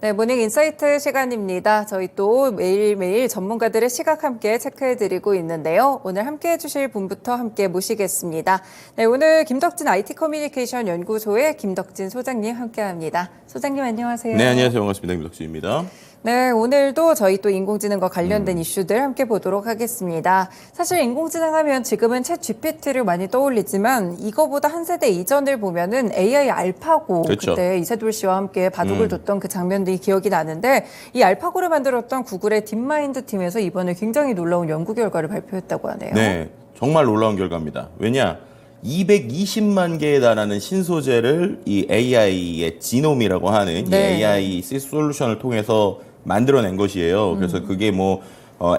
네, 모닝 인사이트 시간입니다. 저희 또 매일매일 전문가들의 시각 함께 체크해드리고 있는데요. 오늘 함께 해주실 분부터 함께 모시겠습니다. 네, 오늘 김덕진 IT 커뮤니케이션 연구소의 김덕진 소장님 함께합니다. 소장님 안녕하세요. 네, 안녕하세요. 반갑습니다. 김덕진입니다. 네, 오늘도 저희 또 인공지능과 관련된 이슈들 함께 보도록 하겠습니다. 사실 인공지능 하면 지금은 챗 GPT를 많이 떠올리지만 이거보다 한 세대 이전을 보면은 AI 알파고 그렇죠. 그때 이세돌 씨와 함께 바둑을 뒀던 그 장면들이 기억이 나는데 이 알파고를 만들었던 구글의 딥마인드 팀에서 이번에 굉장히 놀라운 연구 결과를 발표했다고 하네요. 네, 정말 놀라운 결과입니다. 왜냐? 220만 개에 달하는 신소재를 이 AI의 지놈이라고 하는 이 AI 솔루션을 통해서 만들어낸 것이에요. 그래서 그게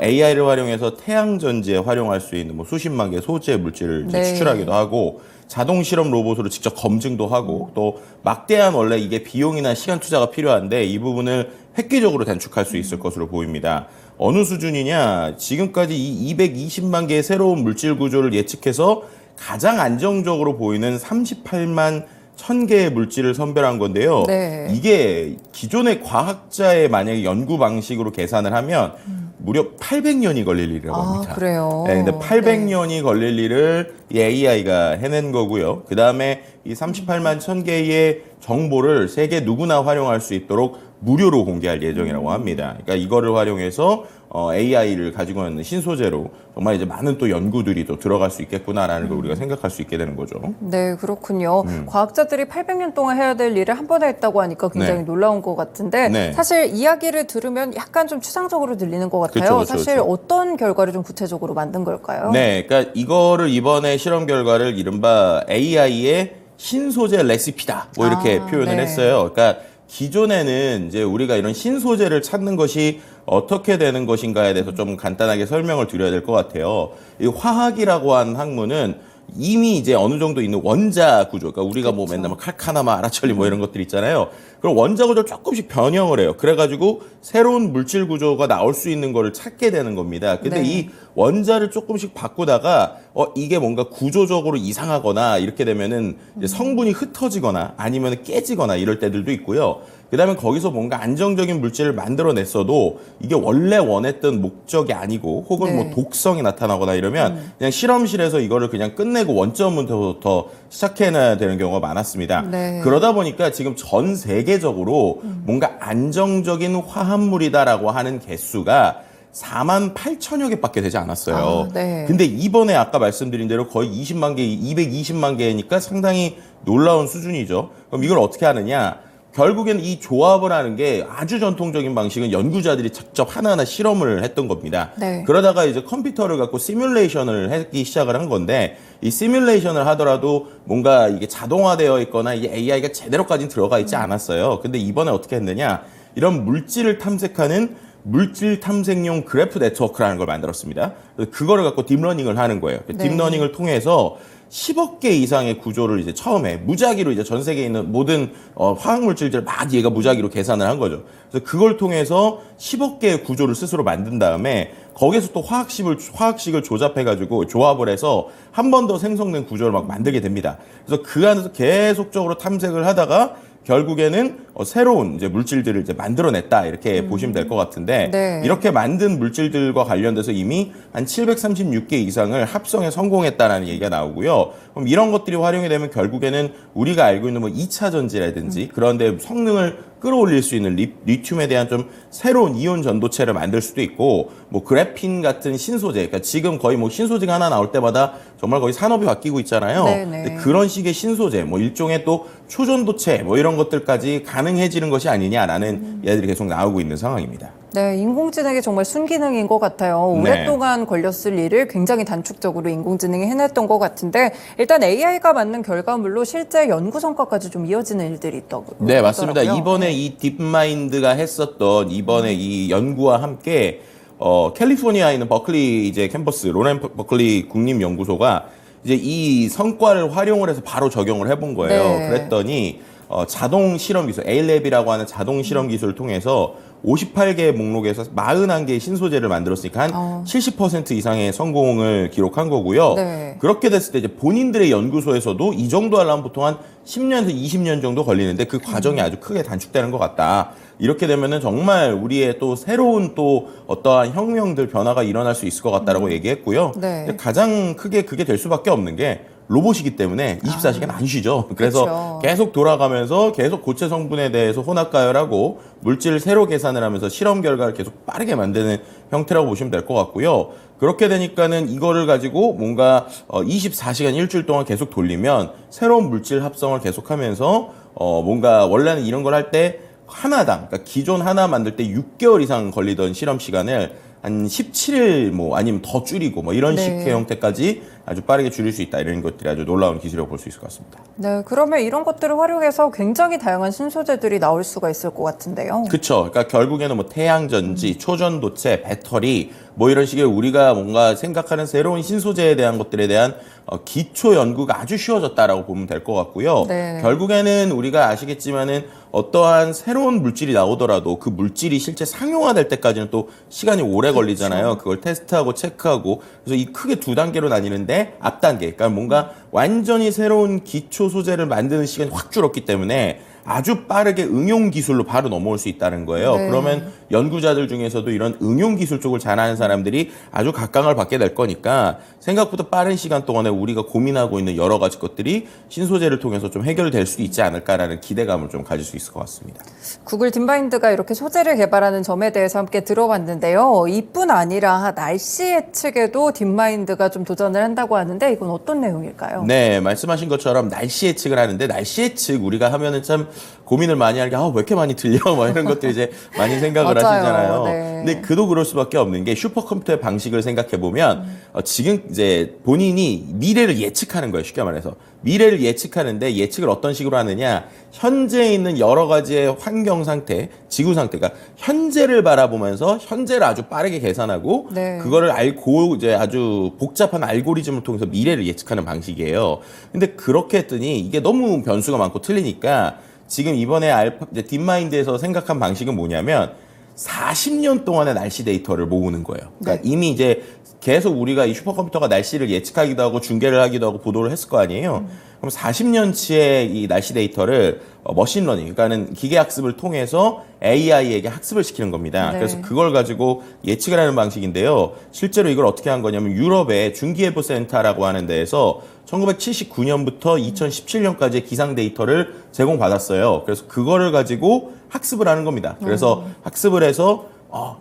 AI를 활용해서 태양 전지에 활용할 수 있는 수십만 개 소재 물질을 이제 추출하기도 하고 자동 실험 로봇으로 직접 검증도 하고 또 막대한 원래 이게 비용이나 시간 투자가 필요한데 이 부분을 획기적으로 단축할 수 있을 것으로 보입니다. 어느 수준이냐? 지금까지 이 220만 개의 새로운 물질 구조를 예측해서 가장 안정적으로 보이는 38만 1000개의 물질을 선별한 건데요. 네. 이게 기존의 과학자의 만약에 연구 방식으로 계산을 하면 무려 800년이 걸릴 일이라고 합니다. 그래요? 네, 근데 800년이 걸릴 일을 이 AI가 해낸 거고요. 그 다음에 이 38만 1000개의 정보를 세계 누구나 활용할 수 있도록 무료로 공개할 예정이라고 합니다. 그러니까 이거를 활용해서 AI를 가지고 있는 신소재로 정말 이제 많은 또 연구들이 또 들어갈 수 있겠구나라는 걸 우리가 생각할 수 있게 되는 거죠. 네, 그렇군요. 과학자들이 800년 동안 해야 될 일을 한 번에 했다고 하니까 굉장히 놀라운 것 같은데 사실 이야기를 들으면 약간 좀 추상적으로 들리는 것 같아요. 그쵸. 사실 어떤 결과를 좀 구체적으로 만든 걸까요? 네, 그러니까 이거를 이번에 실험 결과를 이른바 AI의 신소재 레시피다 이렇게 표현을 했어요. 그러니까 기존에는 이제 우리가 이런 신소재를 찾는 것이 어떻게 되는 것인가에 대해서 좀 간단하게 설명을 드려야 될 것 같아요. 이 화학이라고 하는 학문은 이미 이제 어느 정도 있는 원자 구조, 그러니까 우리가 맨날 칼카나마, 아라철리 이런 것들 있잖아요. 그럼 원자 구조를 조금씩 변형을 해요. 그래가지고 새로운 물질 구조가 나올 수 있는 거를 찾게 되는 겁니다. 근데 이 원자를 조금씩 바꾸다가 이게 뭔가 구조적으로 이상하거나 이렇게 되면은 이제 성분이 흩어지거나 아니면 깨지거나 이럴 때들도 있고요. 그다음에 거기서 뭔가 안정적인 물질을 만들어냈어도 이게 원래 원했던 목적이 아니고 혹은 독성이 나타나거나 이러면 그냥 실험실에서 이거를 그냥 끝내고 원점부터 시작해놔야 되는 경우가 많았습니다. 그러다 보니까 지금 전 세계적으로 뭔가 안정적인 화합물이다라고 하는 개수가 4만 8천여 개밖에 되지 않았어요. 근데 이번에 아까 말씀드린 대로 거의 20만 개, 220만 개니까 상당히 놀라운 수준이죠. 그럼 이걸 어떻게 하느냐? 결국에는 이 조합을 하는 게 아주 전통적인 방식은 연구자들이 직접 하나하나 실험을 했던 겁니다. 그러다가 이제 컴퓨터를 갖고 시뮬레이션을 하기 시작을 한 건데 이 시뮬레이션을 하더라도 뭔가 이게 자동화되어 있거나 이게 AI가 제대로까지는 들어가 있지 않았어요. 근데 이번에 어떻게 했느냐? 이런 물질을 탐색하는 물질 탐색용 그래프 네트워크라는 걸 만들었습니다. 그거를 갖고 딥러닝을 하는 거예요. 딥러닝을 통해서 10억 개 이상의 구조를 이제 처음에 무작위로 이제 전 세계에 있는 모든 화학 물질들을 막 얘가 무작위로 계산을 한 거죠. 그래서 그걸 통해서 10억 개의 구조를 스스로 만든 다음에 거기에서 또 화학식을 조잡해가지고 조합을 해서 한 번 더 생성된 구조를 막 만들게 됩니다. 그래서 그 안에서 계속적으로 탐색을 하다가 결국에는 새로운 이제 물질들을 이제 만들어냈다 이렇게 보시면 될 것 같은데 이렇게 만든 물질들과 관련돼서 이미 한 736개 이상을 합성에 성공했다라는 얘기가 나오고요. 그럼 이런 것들이 활용이 되면 결국에는 우리가 알고 있는 2차 전지라든지 그런데 성능을 끌어올릴 수 있는 리튬에 대한 좀 새로운 이온 전도체를 만들 수도 있고 그래핀 같은 신소재, 그러니까 지금 거의 신소재가 하나 나올 때마다 정말 거의 산업이 바뀌고 있잖아요. 근데 그런 식의 신소재, 일종의 또 초전도체 이런 것들까지 가능해지는 것이 아니냐라는 얘기들이 계속 나오고 있는 상황입니다. 네, 인공지능이 정말 순기능인 것 같아요. 오랫동안 걸렸을 일을 굉장히 단축적으로 인공지능이 해냈던 것 같은데 일단 AI가 만든 결과물로 실제 연구 성과까지 좀 이어지는 일들이 있다고. 네, 맞습니다. 이번에 이 딥마인드가 했었던 이번에 이 연구와 함께 캘리포니아에 있는 버클리 이제 캠퍼스 로렌 버클리 국립연구소가 이제 이 성과를 활용을 해서 바로 적용을 해본 거예요. 그랬더니 자동 실험 기술, A-랩이라고 하는 자동 실험 기술을 통해서 58개 목록에서 41개의 신소재를 만들었으니까 한 70% 이상의 성공을 기록한 거고요. 네. 그렇게 됐을 때 이제 본인들의 연구소에서도 이 정도 하려면 보통 한 10년에서 20년 정도 걸리는데 그 과정이 아주 크게 단축되는 것 같다. 이렇게 되면은 정말 우리의 또 새로운 또 어떠한 혁명들 변화가 일어날 수 있을 것 같다라고 얘기했고요. 네. 가장 크게 그게 될 수밖에 없는 게 로봇이기 때문에 24시간 안 쉬죠. 그래서 그렇죠. 계속 돌아가면서 계속 고체 성분에 대해서 혼합가열하고 물질을 새로 계산을 하면서 실험 결과를 계속 빠르게 만드는 형태라고 보시면 될 것 같고요. 그렇게 되니까는 이거를 가지고 뭔가 24시간 일주일 동안 계속 돌리면 새로운 물질 합성을 계속하면서 뭔가 원래는 이런 걸 할 때 하나당, 그러니까 기존 하나 만들 때 6개월 이상 걸리던 실험 시간을 한 17일 뭐 아니면 더 줄이고 뭐 이런 네. 식의 형태까지 아주 빠르게 줄일 수 있다. 이런 것들이 아주 놀라운 기술이라고 볼 수 있을 것 같습니다. 네, 그러면 이런 것들을 활용해서 굉장히 다양한 신소재들이 나올 수가 있을 것 같은데요. 그렇죠. 그러니까 결국에는 뭐 태양전지, 초전도체, 배터리 뭐 이런 식의 우리가 뭔가 생각하는 새로운 신소재에 대한 것들에 대한 기초 연구가 아주 쉬워졌다라고 보면 될 것 같고요. 네. 결국에는 우리가 아시겠지만은 어떠한 새로운 물질이 나오더라도 그 물질이 실제 상용화될 때까지는 또 시간이 오래 걸리잖아요. 그걸 테스트하고 체크하고. 그래서 이 크게 두 단계로 나뉘는데 앞 단계, 그러니까 뭔가 완전히 새로운 기초 소재를 만드는 시간이 확 줄었기 때문에 아주 빠르게 응용 기술로 바로 넘어올 수 있다는 거예요. 네. 그러면 연구자들 중에서도 이런 응용 기술 쪽을 잘하는 사람들이 아주 각광을 받게 될 거니까 생각보다 빠른 시간 동안에 우리가 고민하고 있는 여러 가지 것들이 신소재를 통해서 좀 해결될 수 있지 않을까라는 기대감을 좀 가질 수 있을 것 같습니다. 구글 딥마인드가 이렇게 소재를 개발하는 점에 대해서 함께 들어봤는데요. 이뿐 아니라 날씨 예측에도 딥마인드가 좀 도전을 한다고 하는데 이건 어떤 내용일까요? 네, 말씀하신 것처럼 날씨 예측을 하는데 날씨 예측 우리가 하면은 참 고민을 많이 하는 게 왜 이렇게 많이 들려? 뭐 이런 것들 이제 많이 생각을 맞아요. 하시잖아요. 네. 근데 그도 그럴 수밖에 없는 게 슈퍼컴퓨터의 방식을 생각해 보면 지금 이제 본인이 미래를 예측하는 거예요. 쉽게 말해서 미래를 예측하는데 예측을 어떤 식으로 하느냐? 현재 있는 여러 가지의 환경 상태, 지구 상태가 현재를 바라보면서 현재를 아주 빠르게 계산하고 네. 그거를 알고 이제 아주 복잡한 알고리즘을 통해서 미래를 예측하는 방식이에요. 근데 그렇게 했더니 이게 너무 변수가 많고 틀리니까 지금 이번에 이제 딥마인드에서 생각한 방식은 뭐냐면 40년 동안의 날씨 데이터를 모으는 거예요. 그러니까 네. 이미 이제 계속 우리가 이 슈퍼컴퓨터가 날씨를 예측하기도 하고 중계를 하기도 하고 보도를 했을 거 아니에요. 그럼 40년치의 이 날씨 데이터를 머신러닝, 그러니까는 기계학습을 통해서 AI에게 학습을 시키는 겁니다. 네. 그래서 그걸 가지고 예측을 하는 방식인데요. 실제로 이걸 어떻게 한 거냐면 유럽의 중기예보센터라고 하는 데에서 1979년부터 2017년까지의 기상 데이터를 제공받았어요. 그래서 그거를 가지고 학습을 하는 겁니다. 그래서 학습을 해서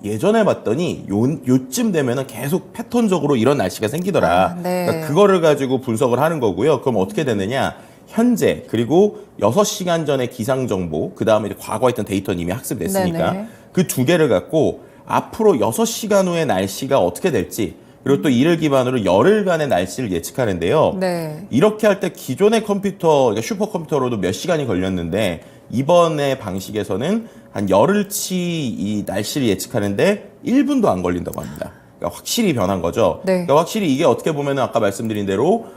예전에 봤더니 요쯤 되면은 계속 패턴적으로 이런 날씨가 생기더라. 네. 그러니까 그거를 가지고 분석을 하는 거고요. 그럼 어떻게 되느냐? 현재 그리고 6시간 전의 기상 정보, 그다음에 이제 과거에 있던 데이터는 이미 학습이 됐으니까 네네. 그 두 개를 갖고 앞으로 6시간 후의 날씨가 어떻게 될지 그리고 또 이를 기반으로 열흘간의 날씨를 예측하는데요. 네. 이렇게 할 때 기존의 컴퓨터, 그러니까 슈퍼컴퓨터로도 몇 시간이 걸렸는데 이번의 방식에서는 한 열흘치 이 날씨를 예측하는데 1분도 안 걸린다고 합니다. 그러니까 확실히 변한 거죠. 네. 그러니까 확실히 이게 어떻게 보면 아까 말씀드린 대로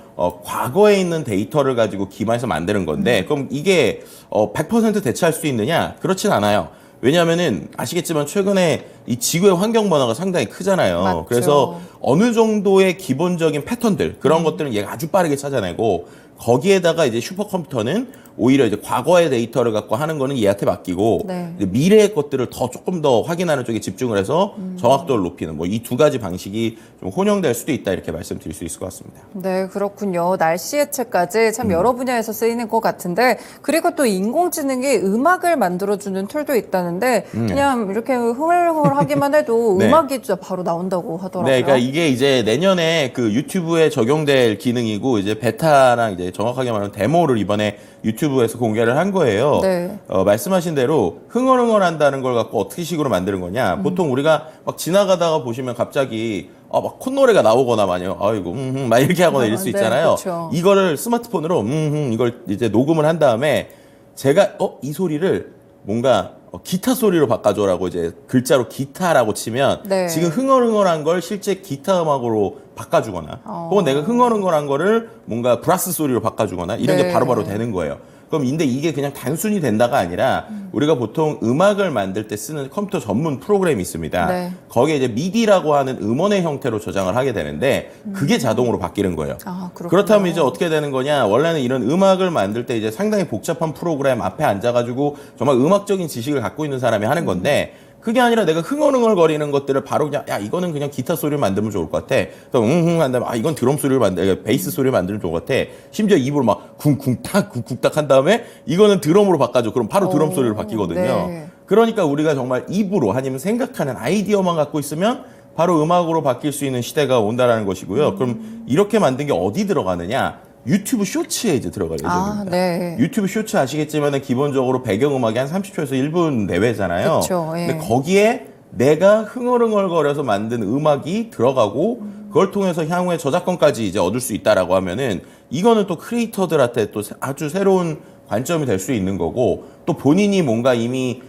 과거에 있는 데이터를 가지고 기반해서 만드는 건데 그럼 이게 100% 대체할 수 있느냐? 그렇진 않아요. 왜냐하면은 아시겠지만 최근에 이 지구의 환경 변화가 상당히 크잖아요. 맞죠. 그래서 어느 정도의 기본적인 패턴들 그런 것들은 얘가 아주 빠르게 찾아내고 거기에다가 이제 슈퍼컴퓨터는 오히려 이제 과거의 데이터를 갖고 하는 거는 얘한테 맡기고 네. 이제 미래의 것들을 조금 더 확인하는 쪽에 집중을 해서 정확도를 높이는 뭐 이 두 가지 방식이 좀 혼용될 수도 있다 이렇게 말씀드릴 수 있을 것 같습니다. 네, 그렇군요. 날씨 예측까지 참 여러 분야에서 쓰이는 것 같은데 그리고 또 인공지능이 음악을 만들어주는 툴도 있다는데 그냥 이렇게 흥얼흥얼하기만 해도 네. 음악이 진짜 바로 나온다고 하더라고요. 네, 그러니까 이게 이제 내년에 그 유튜브에 적용될 기능이고 이제 베타랑 이제 정확하게 말하면 데모를 이번에 유튜브에서 공개를 한 거예요. 네. 말씀하신 대로 흥얼흥얼한다는 걸 갖고 어떻게 식으로 만드는 거냐? 보통 우리가 막 지나가다가 보시면 갑자기 막 콧노래가 나오거나 마냥 아이고 막 이렇게 하거나 이럴 수 네, 있잖아요. 그렇죠. 이거를 스마트폰으로 이걸 이제 녹음을 한 다음에 제가 이 소리를 뭔가 기타 소리로 바꿔줘라고 이제 글자로 기타라고 치면 네. 지금 흥얼흥얼한 걸 실제 기타 음악으로 바꿔주거나 혹은 내가 흥얼흥얼한 거를 뭔가 브라스 소리로 바꿔주거나 이런 네. 게 바로바로 되는 거예요. 그럼 근데 이게 그냥 단순히 된다가 아니라 우리가 보통 음악을 만들 때 쓰는 컴퓨터 전문 프로그램이 있습니다. 네. 거기에 이제 미디라고 하는 음원의 형태로 저장을 하게 되는데 그게 자동으로 바뀌는 거예요. 아, 그렇군요. 그렇다면 이제 어떻게 되는 거냐? 원래는 이런 음악을 만들 때 이제 상당히 복잡한 프로그램 앞에 앉아가지고 정말 음악적인 지식을 갖고 있는 사람이 하는 건데 그게 아니라 내가 흥얼흥얼거리는 것들을 바로 그냥 야 이거는 그냥 기타 소리를 만들면 좋을 것 같아. 또 응응 한다면 아 이건 드럼 소리를 베이스 소리를 만들면 좋을 것 같아. 심지어 입으로 막 쿵쿵탁 쿵쿵탁 한 다음에 이거는 드럼으로 바꿔줘. 그럼 바로 드럼 소리를 바뀌거든요. 네. 그러니까 우리가 정말 입으로 아니면 생각하는 아이디어만 갖고 있으면 바로 음악으로 바뀔 수 있는 시대가 온다라는 것이고요. 그럼 이렇게 만든 게 어디 들어가느냐? 유튜브 쇼츠에 이제 들어갈 예정입니다. 네. 유튜브 쇼츠 아시겠지만 기본적으로 배경음악이 한 30초에서 1분 내외잖아요. 그쵸, 예. 근데 거기에 내가 흥얼흥얼거려서 만든 음악이 들어가고 그걸 통해서 향후에 저작권까지 이제 얻을 수 있다라고 하면은 이거는 또 크리에이터들한테 또 아주 새로운 관점이 될 수 있는 거고 또 본인이 뭔가 이미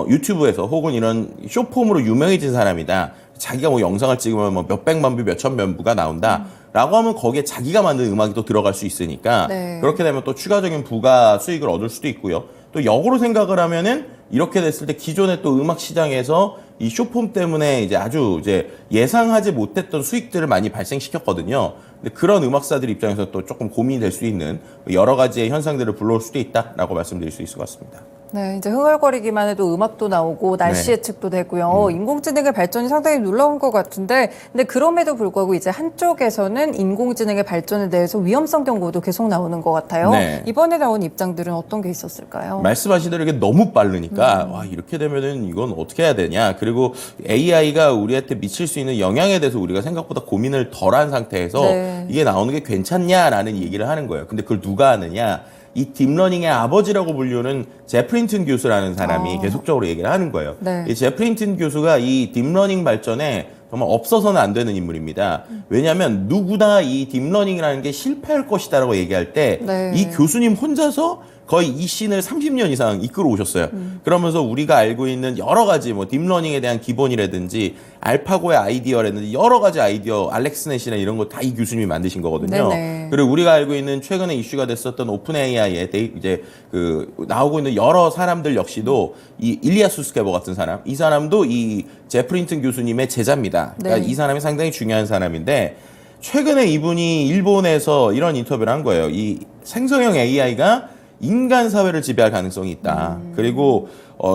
유튜브에서 혹은 이런 쇼폼으로 유명해진 사람이다. 자기가 뭐 영상을 찍으면 뭐 몇백만 뷰, 몇천만 뷰가 나온다. 라고 하면 거기에 자기가 만든 음악이 또 들어갈 수 있으니까 네. 그렇게 되면 또 추가적인 부가 수익을 얻을 수도 있고요. 또 역으로 생각을 하면은 이렇게 됐을 때 기존의 또 음악 시장에서 이 쇼폼 때문에 이제 아주 이제 예상하지 못했던 수익들을 많이 발생시켰거든요. 근데 그런 음악사들 입장에서 또 조금 고민이 될 수 있는 여러 가지의 현상들을 불러올 수도 있다라고 말씀드릴 수 있을 것 같습니다. 네, 이제 흥얼거리기만 해도 음악도 나오고 날씨 네. 예측도 되고요. 인공지능의 발전이 상당히 놀라운 것 같은데, 근데 그럼에도 불구하고 이제 한쪽에서는 인공지능의 발전에 대해서 위험성 경고도 계속 나오는 것 같아요. 네. 이번에 나온 입장들은 어떤 게 있었을까요? 말씀하신 대로 이게 너무 빠르니까 와 이렇게 되면은 이건 어떻게 해야 되냐. 그리고 AI가 우리한테 미칠 수 있는 영향에 대해서 우리가 생각보다 고민을 덜한 상태에서 네. 이게 나오는 게 괜찮냐라는 얘기를 하는 거예요. 근데 그걸 누가 하느냐? 이 딥러닝의 아버지라고 불리는 제프린튼 교수라는 사람이 계속적으로 얘기를 하는 거예요. 네. 이 제프린튼 교수가 이 딥러닝 발전에 정말 없어서는 안 되는 인물입니다. 왜냐하면 누구나 이 딥러닝이라는 게 실패할 것이다라고 얘기할 때 네. 이 교수님 혼자서 거의 이 씬을 30년 이상 이끌어 오셨어요. 그러면서 우리가 알고 있는 여러 가지 뭐 딥러닝에 대한 기본이라든지 알파고의 아이디어라든지 여러 가지 아이디어, 알렉스넷이나 이런 거 다 이 교수님이 만드신 거거든요. 네네. 그리고 우리가 알고 있는 최근에 이슈가 됐었던 오픈 AI에 이제 그 나오고 있는 여러 사람들 역시도 이 일리아 수스케버 같은 사람, 이 사람도 이 제프린튼 교수님의 제자입니다. 그러니까 네. 이 사람이 상당히 중요한 사람인데 최근에 이분이 일본에서 이런 인터뷰를 한 거예요. 이 생성형 AI가 인간 사회를 지배할 가능성이 있다. 그리고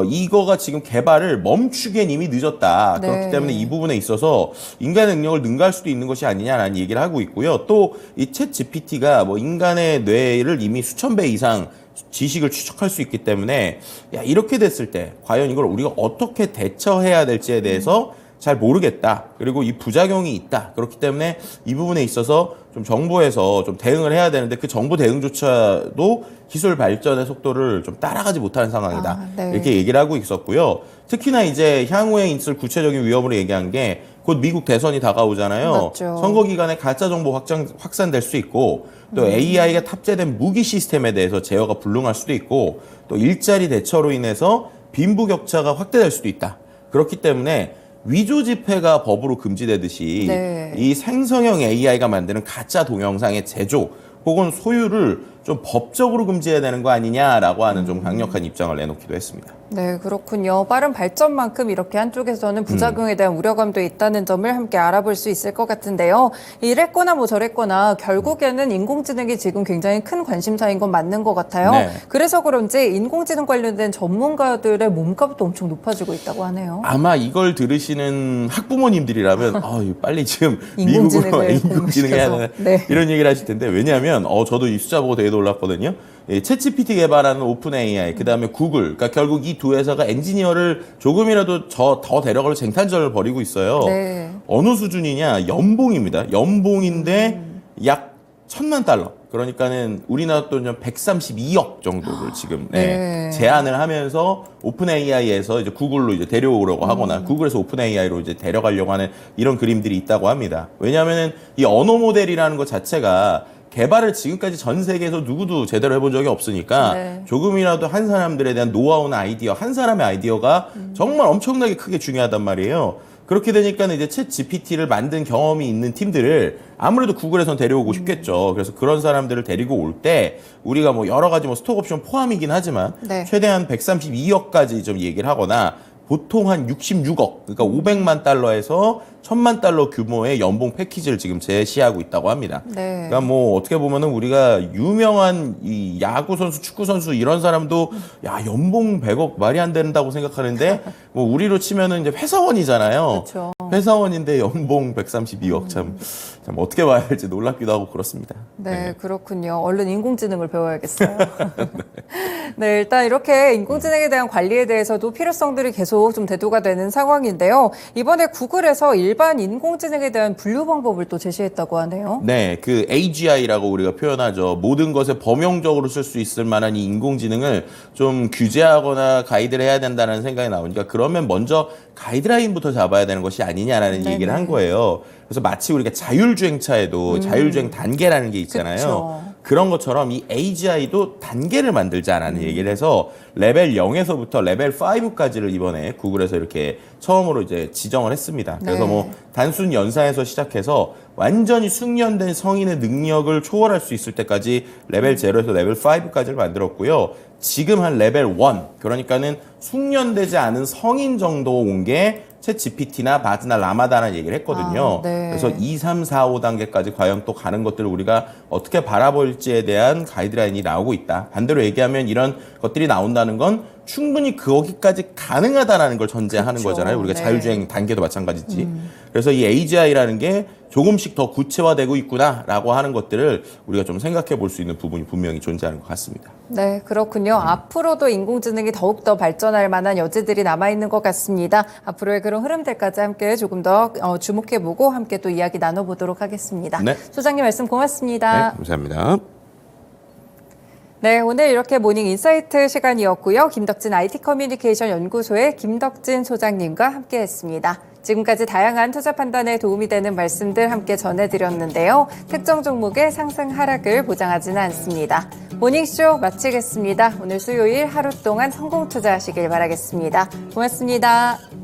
이거가 지금 개발을 멈추기엔 이미 늦었다. 네. 그렇기 때문에 이 부분에 있어서 인간의 능력을 능가할 수도 있는 것이 아니냐라는 얘기를 하고 있고요. 또 이 챗 GPT가 뭐 인간의 뇌를 이미 수천 배 이상 지식을 추적할 수 있기 때문에 야 이렇게 됐을 때 과연 이걸 우리가 어떻게 대처해야 될지에 대해서 잘 모르겠다. 그리고 이 부작용이 있다. 그렇기 때문에 이 부분에 있어서 좀 정부에서 좀 대응을 해야 되는데 그 정부 대응조차도 기술 발전의 속도를 좀 따라가지 못하는 상황이다. 아, 네. 이렇게 얘기를 하고 있었고요. 특히나 이제 향후에 있을 구체적인 위험으로 얘기한 게 곧 미국 대선이 다가오잖아요. 맞죠. 선거 기간에 가짜 정보 확산될 수 있고 또 AI가 탑재된 무기 시스템에 대해서 제어가 불능할 수도 있고 또 일자리 대처로 인해서 빈부격차가 확대될 수도 있다. 그렇기 때문에 위조 지폐가 법으로 금지되듯이 네. 이 생성형 AI가 만드는 가짜 동영상의 제조 혹은 소유를 좀 법적으로 금지해야 되는 거 아니냐라고 하는 좀 강력한 입장을 내놓기도 했습니다. 네, 그렇군요. 빠른 발전만큼 이렇게 한쪽에서는 부작용에 대한 우려감도 있다는 점을 함께 알아볼 수 있을 것 같은데요. 이랬거나 뭐 저랬거나 결국에는 인공지능이 지금 굉장히 큰 관심사인 건 맞는 것 같아요. 네. 그래서 그런지 인공지능 관련된 전문가들의 몸값도 엄청 높아지고 있다고 하네요. 아마 이걸 들으시는 학부모님들이라면 빨리 지금 인공지능을 미국으로 인공지능 해야 되나 네. 이런 얘기를 하실 텐데 왜냐하면 저도 이 숫자 보고 되게 놀랐거든요. 챗GPT 개발하는 오픈 AI, 그 다음에 구글, 그러니까 결국 이 두 회사가 엔지니어를 조금이라도 더 데려갈 쟁탈전을 벌이고 있어요. 네. 어느 수준이냐? 연봉입니다. 연봉인데 약 1,000만 달러. 그러니까는 우리나라 돈은 132억 정도를 지금 네. 제안을 하면서 오픈 AI에서 이제 구글로 이제 데려오려고 하거나 구글에서 오픈 AI로 이제 데려가려고 하는 이런 그림들이 있다고 합니다. 왜냐하면은 이 언어 모델이라는 것 자체가 개발을 지금까지 전 세계에서 누구도 제대로 해본 적이 없으니까 네. 조금이라도 한 사람들에 대한 노하우나 아이디어, 한 사람의 아이디어가 정말 엄청나게 크게 중요하단 말이에요. 그렇게 되니까 이제 챗 GPT를 만든 경험이 있는 팀들을 아무래도 구글에선 데려오고 싶겠죠. 그래서 그런 사람들을 데리고 올 때 우리가 뭐 여러 가지 뭐 스톡 옵션 포함이긴 하지만 네. 최대한 132억까지 좀 얘기를 하거나 보통 한 66억, 그러니까 500만 달러에서 1000만 달러 규모의 연봉 패키지를 지금 제시하고 있다고 합니다. 네. 그러니까 뭐 어떻게 보면은 우리가 유명한 이 야구 선수, 축구 선수 이런 사람도 야 연봉 100억 말이 안 된다고 생각하는데 뭐 우리로 치면은 이제 회사원이잖아요. 그렇죠. 회사원인데 연봉 132억 참 어떻게 봐야 할지 놀랍기도 하고 그렇습니다. 네, 그렇군요. 얼른 인공지능을 배워야겠어요. 네, 일단 이렇게 인공지능에 대한 관리에 대해서도 필요성들이 계속 좀 대두가 되는 상황인데요. 이번에 구글에서 일반 인공지능에 대한 분류 방법을 또 제시했다고 하네요. 네, 그 AGI라고 우리가 표현하죠. 모든 것에 범용적으로 쓸 수 있을 만한 이 인공지능을 좀 규제하거나 가이드를 해야 된다는 생각이 나오니까 그러면 먼저 가이드라인부터 잡아야 되는 것이 아니냐라는 네네. 얘기를 한 거예요. 그래서 마치 우리가 자율주행차에도 자율주행 단계라는 게 있잖아요. 그쵸. 그런 것처럼 이 AGI도 단계를 만들자라는 얘기를 해서 레벨 0에서부터 레벨 5까지를 이번에 구글에서 이렇게 처음으로 이제 지정을 했습니다. 그래서 네. 뭐 단순 연사에서 시작해서 완전히 숙련된 성인의 능력을 초월할 수 있을 때까지 레벨 0에서 레벨 5까지를 만들었고요. 지금 한 레벨 1, 그러니까는 숙련되지 않은 성인 정도 온 게 챗 GPT나 바드나 라마다라는 얘기를 했거든요. 아, 네. 그래서 2, 3, 4, 5단계까지 과연 또 가는 것들을 우리가 어떻게 바라볼지에 대한 가이드라인이 나오고 있다. 반대로 얘기하면 이런 것들이 나온다는 건 충분히 거기까지 가능하다라는 걸 전제하는 그쵸. 거잖아요. 우리가 네. 자율주행 단계도 마찬가지지. 그래서 이 AGI라는 게 조금씩 더 구체화되고 있구나라고 하는 것들을 우리가 좀 생각해 볼 수 있는 부분이 분명히 존재하는 것 같습니다. 네, 그렇군요. 앞으로도 인공지능이 더욱더 발전할 만한 여지들이 남아있는 것 같습니다. 앞으로의 그런 흐름들까지 함께 조금 더 주목해보고 함께 또 이야기 나눠보도록 하겠습니다. 네. 소장님 말씀 고맙습니다. 감사합니다. 네, 오늘 이렇게 모닝 인사이트 시간이었고요. 김덕진 IT 커뮤니케이션 연구소의 김덕진 소장님과 함께했습니다. 지금까지 다양한 투자 판단에 도움이 되는 말씀들 함께 전해드렸는데요. 특정 종목의 상승 하락을 보장하지는 않습니다. 모닝쇼 마치겠습니다. 오늘 수요일 하루 동안 성공 투자하시길 바라겠습니다. 고맙습니다.